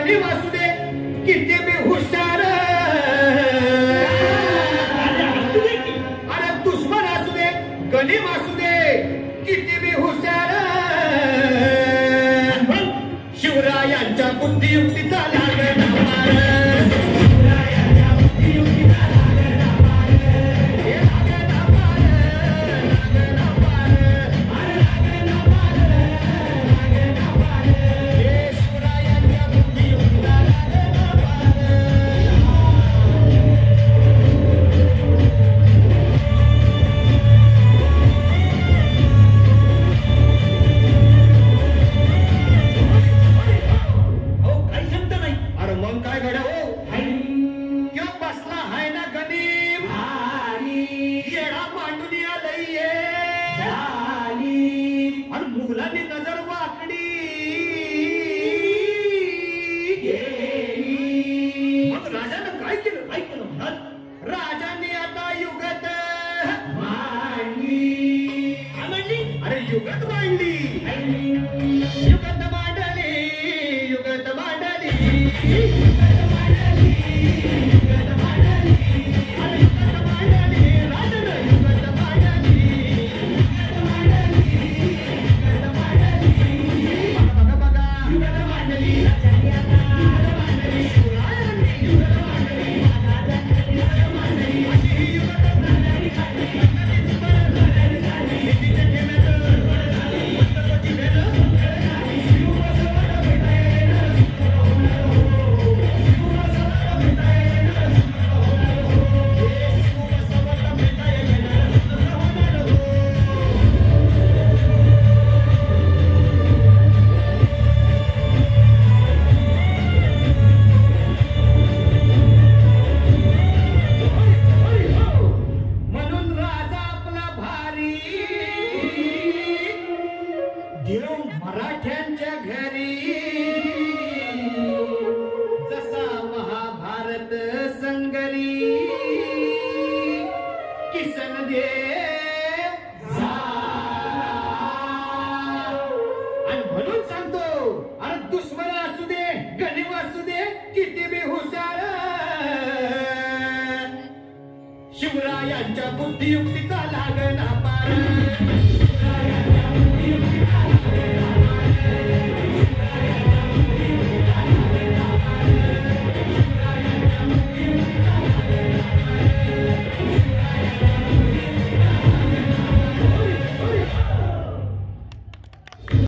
गणी वासू दे किती बी हुशार, अरे दुश्मन असू दे गणी वासू दे किती बी हुशार, शिवरायांच्या बुद्धियुक्तीचा लागला मार, शिवरायांच्या बुद्धियुक्तीचा लागला मार, हे लागला मार, लागला मार, अरे लागला मार, लागला मार, हे शिवरायांच्या बुद्धियुक्तीचा लागला मार. मग काय घड्या हो क्यों बसला हाय ना गणिम येडा मांडून आलंय आणि मुघलांनी नजर वाकडी, मग राजानं काय केलं? राजाने आता युगत मांडली, अरे युगत मांडली, युगत मांडली, युगत मांडली, युगत मांडली, युगत मांडली, अरे युगत मांडली, राजानं युगत मांडली, युगत मांडली, युगत मांडली, बघा बघा युगत मांडली, राजाने आता मांडली, शिवरायांनी युगत मांडली, महाराजांनी युगत मांडली, अशी ही युगत मांडली, अगदीच बरं झालं झाली, तिच्या ठेव्याचं बरं झाली, मंडपाची भेट झाली, शिवबसवाला भेटायला म्हणून राजा आपला भारी देव मराठ्यांच्या घरी, जसा महाभारत संगरी किसन देव आणि म्हणून सांगतो, अरे दुश्मन असू दे गणिम असू दे किती बी हुशार, शिवरायांच्या बुद्धियुक्तीचा लागला पार.